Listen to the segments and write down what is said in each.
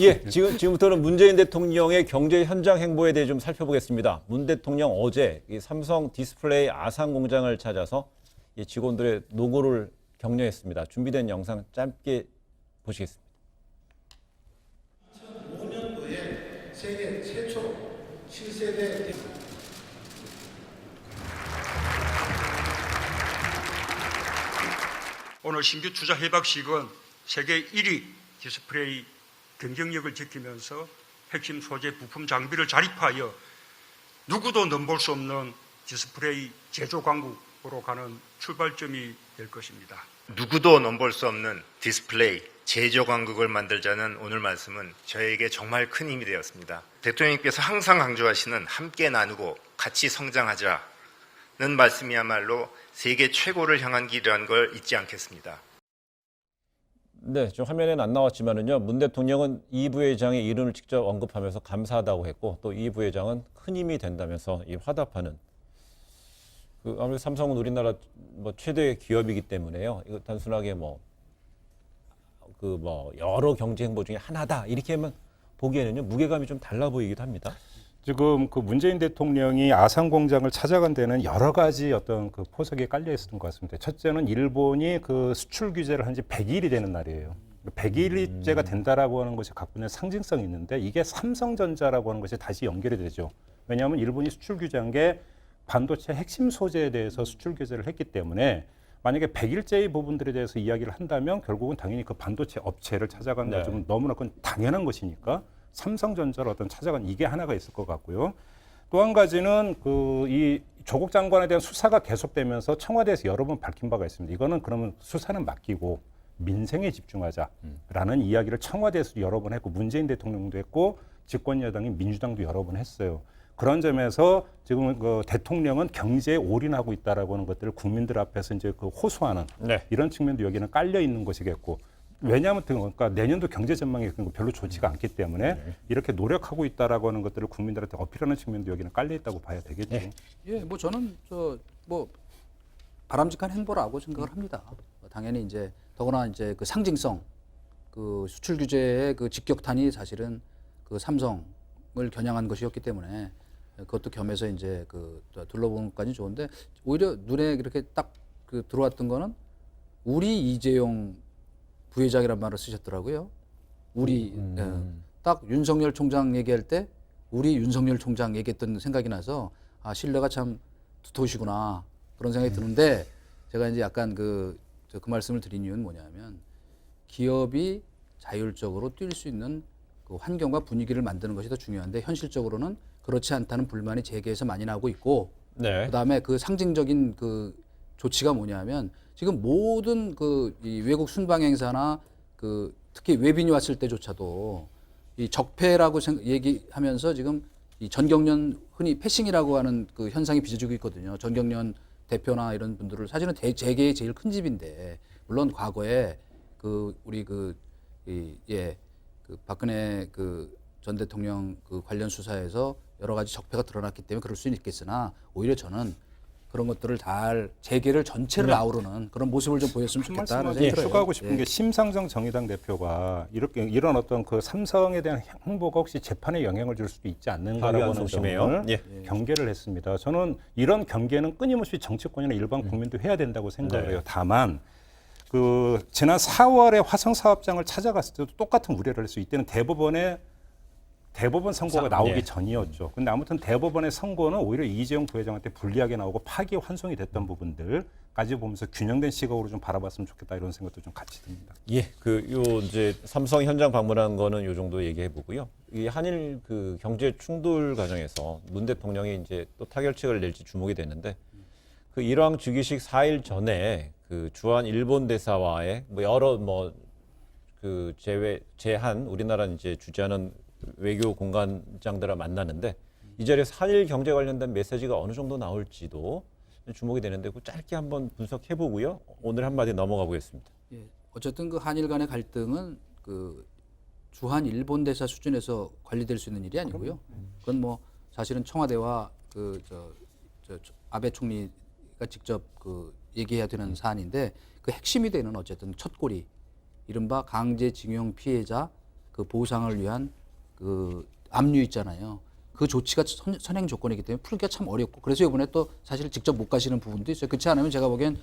예, 지금부터는 문재인 대통령의 경제 현장 행보에 대해 좀 살펴보겠습니다. 문 대통령 어제 이 삼성 디스플레이 아산 공장을 찾아서 이 직원들의 노고를 격려했습니다. 준비된 영상 짧게 보시겠습니다. 2005년도에 세계 최초 7세대 오늘 신규 투자 협약식은 세계 1위 디스플레이 경쟁력을 지키면서 핵심 소재 부품 장비를 자립하여 누구도 넘볼 수 없는 디스플레이 제조 강국으로 가는 출발점이 될 것입니다. 누구도 넘볼 수 없는 디스플레이 제조 강국을 만들자는 오늘 말씀은 저에게 정말 큰 힘이 되었습니다. 대통령님께서 항상 강조하시는 함께 나누고 같이 성장하자는 말씀이야말로 세계 최고를 향한 길이라는 걸 잊지 않겠습니다. 네, 좀 화면에는 안 나왔지만은요. 문 대통령은 이 부회장의 이름을 직접 언급하면서 감사하다고 했고 또 이 부회장은 큰 힘이 된다면서 이 화답하는 아무래도 삼성은 우리나라 최대 기업이기 때문에요. 이거 단순하게 여러 경제 행보 중에 하나다 이렇게만 보기에는요 무게감이 좀 달라 보이기도 합니다. 지금 그 문재인 대통령이 아산 공장을 찾아간 데는 여러 가지 어떤 그 포석이 깔려 있었던 것 같습니다. 첫째는 일본이 그 수출 규제를 한 지 100일이 되는 날이에요. 100일째가 된다라고 하는 것이 갖고 있는 상징성이 있는데 이게 삼성전자라고 하는 것이 다시 연결이 되죠. 왜냐하면 일본이 수출 규제한 게 반도체 핵심 소재에 대해서 수출 규제를 했기 때문에 만약에 100일째의 부분들에 대해서 이야기를 한다면 결국은 당연히 그 반도체 업체를 찾아간 건 좀 너무나 그건 당연한 것이니까 삼성전자를 어떤 찾아간 이게 하나가 있을 것 같고요. 또 한 가지는 이 조국 장관에 대한 수사가 계속되면서 청와대에서 여러 번 밝힌 바가 있습니다. 이거는 그러면 수사는 맡기고 민생에 집중하자라는 이야기를 청와대에서 여러 번 했고 문재인 대통령도 했고 집권 여당인 민주당도 여러 번 했어요. 그런 점에서 지금 그 대통령은 경제에 올인하고 있다라고 하는 것들을 국민들 앞에서 이제 그 호소하는 이런 측면도 여기는 깔려 있는 것이겠고. 왜냐하면 그러니까 내년도 경제 전망이 별로 좋지가 않기 때문에 이렇게 노력하고 있다라고 하는 것들을 국민들한테 어필하는 측면도 여기는 깔려 있다고 봐야 되겠죠. 예, 저는 바람직한 행보라고 생각을 합니다. 당연히 이제 더구나 이제 그 상징성, 그 수출 규제의 그 직격탄이 사실은 그 삼성을 겨냥한 것이었기 때문에 그것도 겸해서 이제 그 둘러보는 것까지 좋은데 오히려 눈에 이렇게 딱 그 들어왔던 거는 우리 이재용 부회장이란 말을 쓰셨더라고요. 우리 딱 윤석열 총장 얘기할 때 우리 윤석열 총장 얘기했던 생각이 나서 신뢰가 참 두터우시구나 그런 생각이 드는데 제가 이제 약간 그 말씀을 드린 이유는 뭐냐면 기업이 자율적으로 뛸 수 있는 그 환경과 분위기를 만드는 것이 더 중요한데 현실적으로는 그렇지 않다는 불만이 재계에서 많이 나오고 있고 그다음에 그 상징적인 그 조치가 뭐냐면 지금 모든 이 외국 순방 행사나 특히 외빈이 왔을 때조차도 이 적폐라고 얘기하면서 지금 이 전경련 흔히 패싱이라고 하는 그 현상이 빚어지고 있거든요. 전경련 대표나 이런 분들을 사실은 재계의 제일 큰 집인데 물론 과거에 우리 박근혜 전 대통령 관련 수사에서 여러 가지 적폐가 드러났기 때문에 그럴 수는 있겠으나 오히려 저는 그런 것들을 잘 재계를 전체를 아우르는 그런 모습을 좀 보였으면 좋겠다는 생각이 들어요. 추가하고 싶은 게 심상정 정의당 대표가 이런 어떤 그 삼성에 대한 행보가 혹시 재판에 영향을 줄 수도 있지 않는가라고 하는 점을 경계를 했습니다. 저는 이런 경계는 끊임없이 정치권이나 일반 국민도 해야 된다고 생각을 해요. 다만 지난 4월에 화성 사업장을 찾아갔을 때도 똑같은 우려를 했어요. 이때는 대법원 선고가 나오기 전이었죠. 근데 아무튼 대법원의 선고는 오히려 이재용 부회장한테 불리하게 나오고 파기환송이 됐던 부분들까지 보면서 균형된 시각으로 좀 바라봤으면 좋겠다 이런 생각도 좀 같이 듭니다. 예, 이제 삼성 현장 방문한 거는 요 정도 얘기해 보고요. 이 한일 경제 충돌 과정에서 문 대통령이 이제 또 타결책을 낼지 주목이 됐는데 일왕 즉위식 4일 전에 주한 일본 대사와의 여러 제한 우리나라 이제 주재하는 외교 공관장들과 만나는데 이 자리에서 한일 경제 관련된 메시지가 어느 정도 나올지도 주목이 되는데 짧게 한번 분석해 보고요. 오늘 한마디 넘어가 보겠습니다. 예, 어쨌든 한일 간의 갈등은 주한 일본 대사 수준에서 관리될 수 있는 일이 아니고요. 그건 사실은 청와대와 아베 총리가 직접 얘기해야 되는 사안인데 그 핵심이 되는 어쨌든 첫골이 이른바 강제징용 피해자 그 보상을 위한 그 압류 있잖아요. 그 조치가 선행 조건이기 때문에 풀기가 참 어렵고 그래서 이번에 또 사실 직접 못 가시는 부분도 있어요. 그렇지 않으면 제가 보기엔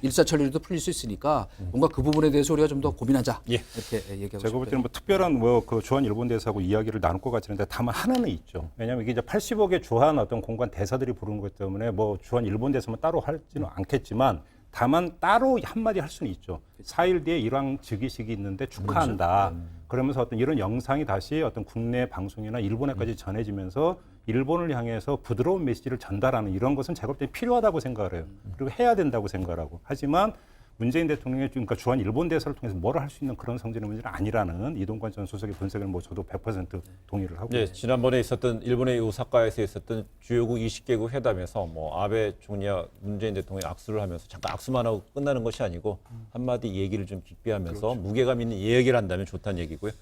일사천리로도 풀릴 수 있으니까 뭔가 그 부분에 대해서 우리가 좀 더 고민하자 이렇게 얘기하고 제가 볼 싶어요. 때는 뭐 특별한 그 주한 일본 대사하고 이야기를 나눌 것 같지는 않은데 다만 하나는 있죠. 왜냐하면 이게 이제 80억의 주한 어떤 공관 대사들이 부르는 것 때문에 뭐 주한 일본 대사만 따로 하지는 않겠지만 다만 따로 한마디 할 수는 있죠. 4일 뒤에 일왕 즉위식이 있는데 축하한다. 그러면서 어떤 이런 영상이 다시 어떤 국내 방송이나 일본에까지 전해지면서 일본을 향해서 부드러운 메시지를 전달하는 이런 것은 제가 볼 때 필요하다고 생각을 해요. 그리고 해야 된다고 생각을 하고. 하지만 문재인 대통령이 그러니까 주한 일본 대사를 통해서 뭐를 할 수 있는 그런 성질의 문제는 아니라는 이동관 전 수석의 분석을 뭐 저도 100% 동의를 하고. 네, 지난번에 있었던 일본의 오사카에서 있었던 주요국 20개국 회담에서 뭐 아베 총리와 문재인 대통령이 악수를 하면서 잠깐 악수만 하고 끝나는 것이 아니고 한마디 얘기를 좀 깊게 하면서 무게감 있는 얘기를 한다면 좋다는 얘기고요.